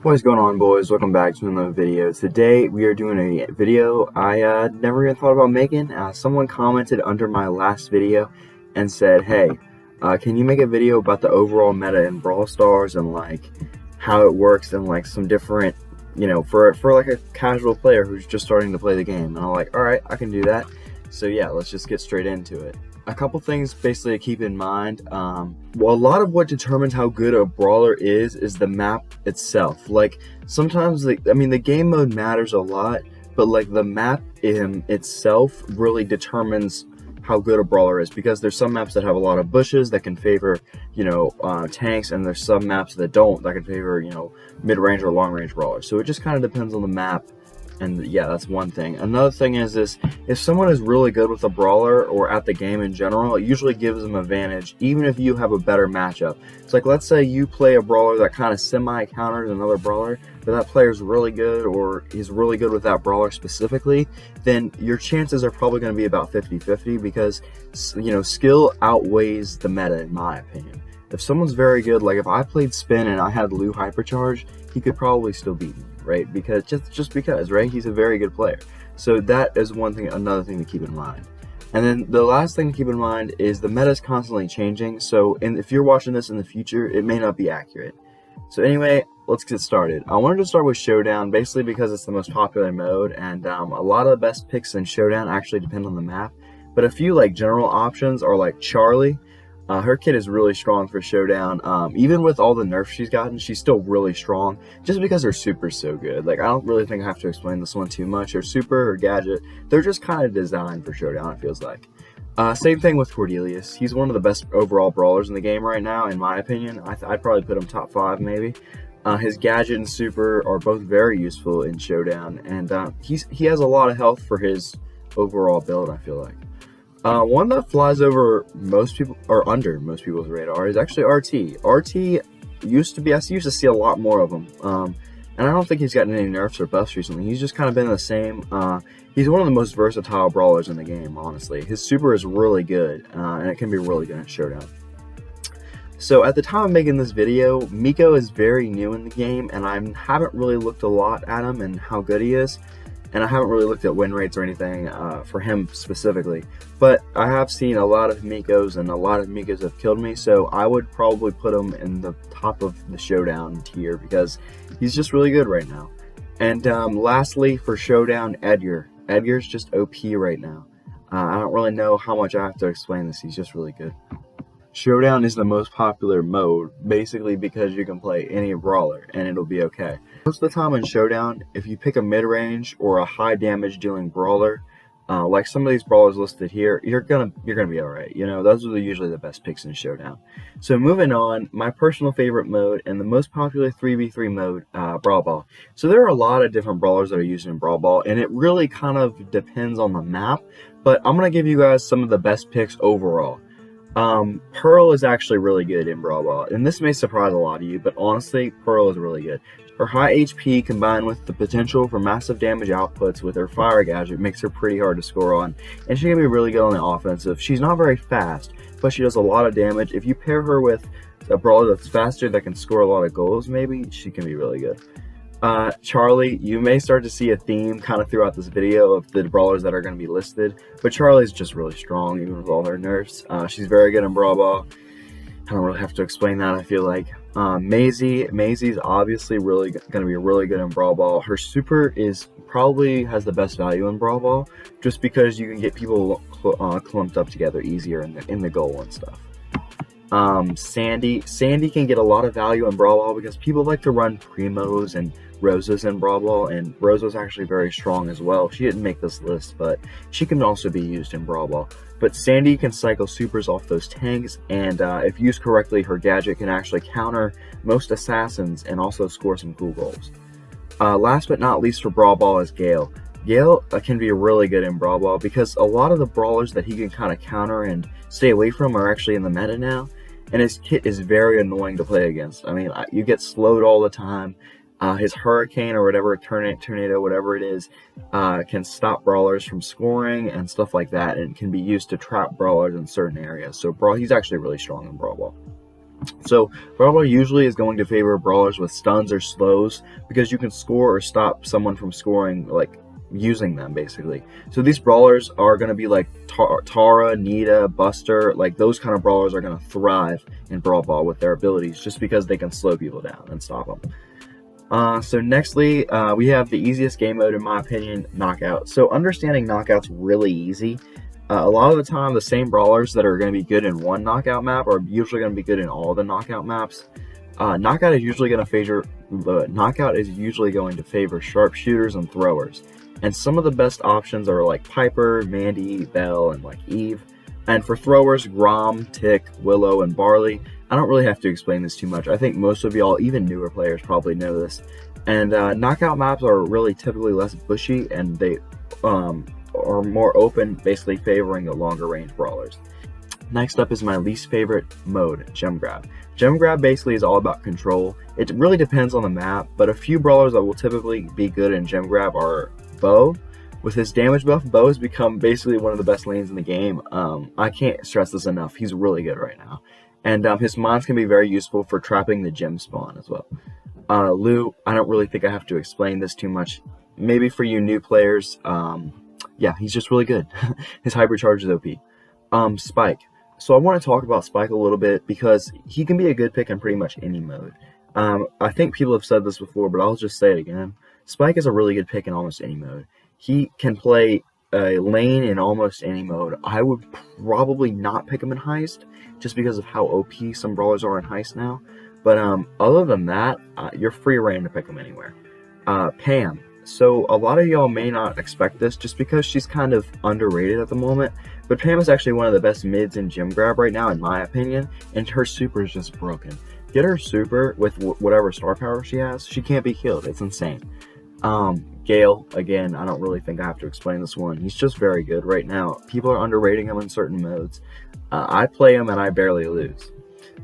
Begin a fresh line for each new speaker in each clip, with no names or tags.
What is going on, boys? Welcome back to another video. Today we are doing a video I never even thought about making. Someone commented under my last video and said, hey, can you make a video about the overall meta in Brawl Stars and like how it works and like some different, you know, for like a casual player who's just starting to play the game. And I'm like, alright, I can do that. So yeah, let's just get straight into it. A couple things basically to keep in mind. Well, a lot of what determines how good a brawler is the map itself. Like sometimes, the game mode matters a lot, but like the map in itself really determines how good a brawler is, because there's some maps that have a lot of bushes that can favor, you know, tanks, and there's some maps that don't, that can favor, you know, mid-range or long-range brawlers. So it just kind of depends on the map. And yeah, that's one thing. Another thing is this: if someone is really good with a brawler or at the game in general, it usually gives them advantage even if you have a better matchup. It's like, let's say you play a brawler that kind of semi-counters another brawler, but that player's really good, or he's really good with that brawler specifically, then your chances are probably going to be about 50-50, because, you know, skill outweighs the meta, in my opinion. If someone's very good, like if I played Spin and I had Lou Hypercharge, he could probably still beat me, right? Because just because, right? He's a very good player. So that is one thing, another thing to keep in mind. And then the last thing to keep in mind is the meta is constantly changing. So if you're watching this in the future, it may not be accurate. So anyway, let's get started. I wanted to start with Showdown, basically because it's the most popular mode, and a lot of the best picks in Showdown actually depend on the map. But a few like general options are like Charlie. Her kit is really strong for Showdown. Even with all the nerfs she's gotten, she's still really strong, just because her super's so good. Like, I don't really think I have to explain this one too much. Her super, her gadget, they're just kind of designed for Showdown, it feels like. Same thing with Cordelius. He's one of the best overall brawlers in the game right now, in my opinion. I'd probably put him top 5, maybe. His gadget and super are both very useful in Showdown, and he has a lot of health for his overall build, I feel like. One that flies over most people, or under most people's radar, is actually RT. RT used to be, I used to see a lot more of him, and I don't think he's gotten any nerfs or buffs recently. He's just kind of been the same. He's one of the most versatile brawlers in the game, honestly. His super is really good, and it can be really good at Showdown. So at the time of making this video, mico is very new in the game, and I haven't really looked a lot at him and how good he is. And I haven't really looked at win rates or anything for him specifically. But I have seen a lot of micos, and a lot of micos have killed me, so I would probably put him in the top of the Showdown tier, because he's just really good right now. And lastly, for Showdown, Edgar. Edgar's just OP right now. I don't really know how much I have to explain this. He's just really good. Showdown is the most popular mode, basically because you can play any brawler and it'll be okay. Most of the time in Showdown, if you pick a mid-range or a high damage dealing brawler, like some of these brawlers listed here, you're gonna be alright. You know, those are usually the best picks in Showdown. So moving on, my personal favorite mode and the most popular 3v3 mode, Brawl Ball. So there are a lot of different brawlers that are used in Brawl Ball, and it really kind of depends on the map, but I'm gonna give you guys some of the best picks overall. Pearl is actually really good in Brawl Ball, and this may surprise a lot of you, but honestly, Pearl is really good. Her high HP combined with the potential for massive damage outputs with her fire gadget makes her pretty hard to score on, and she can be really good on the offensive. She's not very fast, but she does a lot of damage. If you pair her with a brawler that's faster that can score a lot of goals, maybe, she can be really good. Charlie, you may start to see a theme kind of throughout this video of the brawlers that are going to be listed, but Charlie's just really strong even with all her nerfs. She's very good in Brawl Ball. I don't really have to explain that, I feel like. Maisie's obviously really going to be really good in Brawl Ball. Her super probably has the best value in Brawl Ball, just because you can get people clumped up together easier in the goal and stuff. Sandy can get a lot of value in Brawl Ball because people like to run Primos and Rosas in Brawl Ball, and Rosa's actually very strong as well. She didn't make this list, but she can also be used in Brawl Ball. But Sandy can cycle supers off those tanks, and if used correctly, her gadget can actually counter most assassins and also score some cool goals. Last but not least for Brawl Ball is Gale. Gale can be really good in Brawl Ball because a lot of the brawlers that he can kind of counter and stay away from are actually in the meta now, and his kit is very annoying to play against. I mean, you get slowed all the time. His hurricane or whatever, tornado, whatever it is, can stop brawlers from scoring and stuff like that, and can be used to trap brawlers in certain areas. So he's actually really strong in Brawl Ball. So Brawler usually is going to favor brawlers with stuns or slows because you can score or stop someone from scoring, like using them basically. So these brawlers are going to be like Tara, Nita, Buster, like those kind of brawlers are going to thrive in Brawl Ball with their abilities just because they can slow people down and stop them. So nextly, we have the easiest game mode in my opinion, Knockout. So understanding Knockout's really easy. A lot of the time, the same brawlers that are going to be good in one knockout map are usually going to be good in all the knockout maps. Knockout is usually going to favor sharpshooters and throwers, and some of the best options are like Piper, Mandy, Belle, and like Eve. And for throwers, Grom, Tick, Willow, and Barley. I don't really have to explain this too much. I think most of y'all, even newer players, probably know this. And knockout maps are really typically less bushy, and they are more open, basically favoring the longer range brawlers. Next up is my least favorite mode, Gem Grab. Gem Grab basically is all about control. It really depends on the map, but a few brawlers that will typically be good in Gem Grab are Bo. With his damage buff, Bo has become basically one of the best lanes in the game. I can't stress this enough. He's really good right now. And his mons can be very useful for trapping the gem spawn as well. Lou, I don't really think I have to explain this too much. Maybe for you new players, yeah, he's just really good. His hypercharge is OP. Spike. So I want to talk about Spike a little bit because he can be a good pick in pretty much any mode. I think people have said this before, but I'll just say it again. Spike is a really good pick in almost any mode. He can play a lane in almost any mode. I would probably not pick him in Heist just because of how OP some brawlers are in Heist now. But other than that, you're free reign to pick him anywhere. Pam. So a lot of y'all may not expect this just because she's kind of underrated at the moment, but Pam is actually one of the best mids in Gem Grab right now in my opinion, and her super is just broken. Get her super with whatever star power she has, she can't be killed. It's insane. Gale, again, I don't really think I have to explain this one. He's just very good right now. People are underrating him in certain modes. I play him and I barely lose.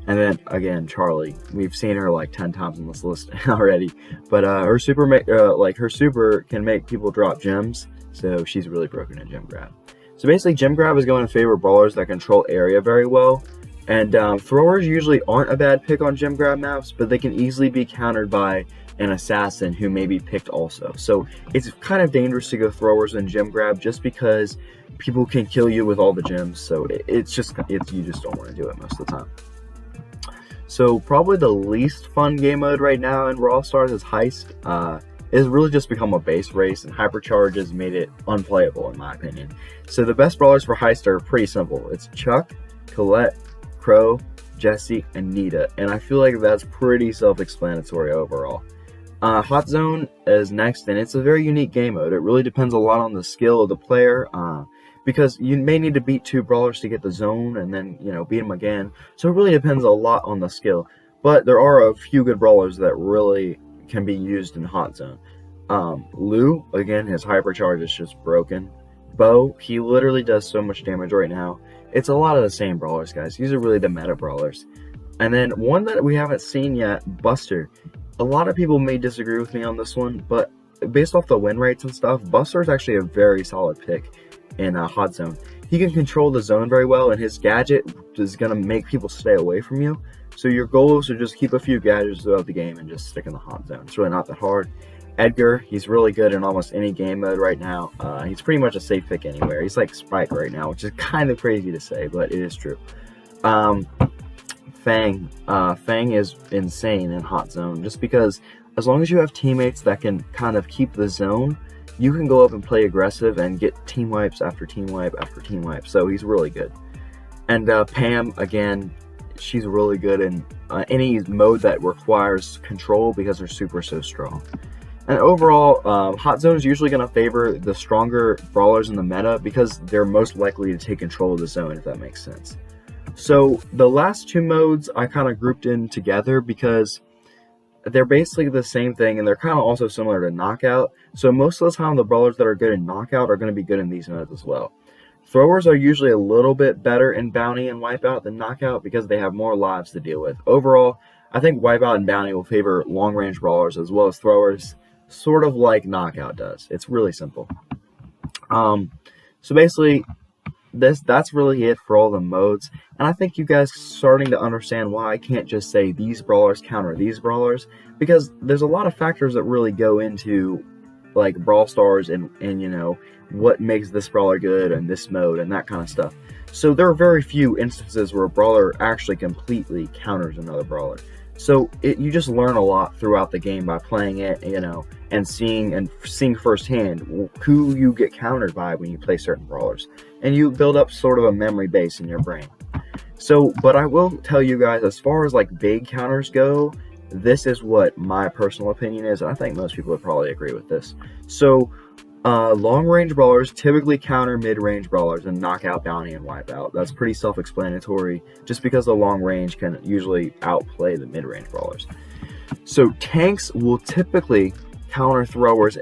And then again, Charlie. We've seen her like 10 times in this list already, but her super can make people drop gems, so she's really broken in Gem Grab. So basically, Gem Grab is going to favor brawlers that control area very well, and throwers usually aren't a bad pick on Gem Grab maps, but they can easily be countered by an assassin who may be picked also. So it's kind of dangerous to go throwers in Gem Grab just because people can kill you with all the gems. So you just don't want to do it most of the time. So probably the least fun game mode right now in Brawl Stars is Heist. It's really just become a base race, and Hypercharge has made it unplayable in my opinion. So the best brawlers for Heist are pretty simple. It's Chuck, Collette, Crow, Jesse, and Nita, and I feel like that's pretty self-explanatory overall. Hot Zone is next, and it's a very unique game mode. It really depends a lot on the skill of the player, because you may need to beat 2 brawlers to get the zone, and then beat them again. So it really depends a lot on the skill. But there are a few good brawlers that really can be used in Hot Zone. Lou, again, his hypercharge is just broken. Bo, he literally does so much damage right now. It's a lot of the same brawlers, guys. These are really the meta brawlers. And then one that we haven't seen yet, Buster. A lot of people may disagree with me on this one, but based off the win rates and stuff, Buster is actually a very solid pick in Hot Zone. He can control the zone very well, and his gadget is going to make people stay away from you. So your goal is to just keep a few gadgets throughout the game and just stick in the Hot Zone. It's really not that hard. Edgar, he's really good in almost any game mode right now. He's pretty much a safe pick anywhere. He's like Spike right now, which is kind of crazy to say, but it is true. Fang. Fang is insane in Hot Zone just because as long as you have teammates that can kind of keep the zone, you can go up and play aggressive and get team wipes after team wipe after team wipe. So he's really good. And Pam, again, she's really good in any mode that requires control because her super is so strong. And overall, Hot Zone is usually going to favor the stronger brawlers in the meta because they're most likely to take control of the zone, if that makes sense. So the last 2 modes I kind of grouped in together because they're basically the same thing, and they're kind of also similar to Knockout. So most of the time, the brawlers that are good in Knockout are going to be good in these modes as well. Throwers are usually a little bit better in Bounty and Wipeout than Knockout because they have more lives to deal with. Overall, I think Wipeout and Bounty will favor long-range brawlers as well as throwers, sort of like Knockout does. It's really simple. So basically, that's really it for all the modes. And I think you guys starting to understand why I can't just say these brawlers counter these brawlers, because there's a lot of factors that really go into like Brawl Stars and you know what makes this brawler good and this mode and that kind of stuff. So there are very few instances where a brawler actually completely counters another brawler. So you just learn a lot throughout the game by playing it, you know, and seeing firsthand who you get countered by when you play certain brawlers, and you build up sort of a memory base in your brain. So, but I will tell you guys, as far as like big counters go, this is what my personal opinion is, and I think most people would probably agree with this. So, long-range brawlers typically counter mid-range brawlers and knock out bounty and wipeout. That's pretty self-explanatory, just because the long range can usually outplay the mid-range brawlers. So tanks will typically counter throwers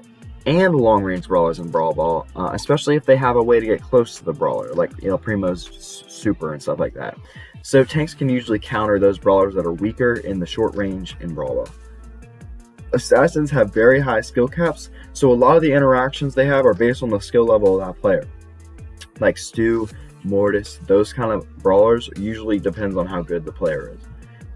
and long-range brawlers in Brawl Ball, especially if they have a way to get close to the brawler, like, you know, Primo's super and stuff like that. So tanks can usually counter those brawlers that are weaker in the short range in Brawl Ball. Assassins have very high skill caps, so a lot of the interactions they have are based on the skill level of that player. Like Stu, Mortis, those kind of brawlers usually depends on how good the player is.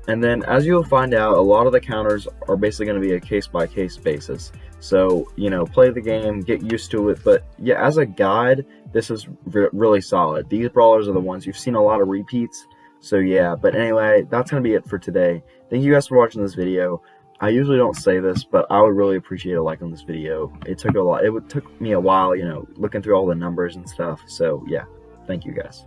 And then, as you'll find out, a lot of the counters are basically going to be a case-by-case basis. So, you know, play the game, get used to it. But yeah, as a guide, this is really solid. These brawlers are the ones you've seen a lot of repeats. So yeah, but anyway, that's going to be it for today. Thank you guys for watching this video. I usually don't say this, but I would really appreciate a like on this video. It took me a while, you know, looking through all the numbers and stuff. So yeah, thank you guys.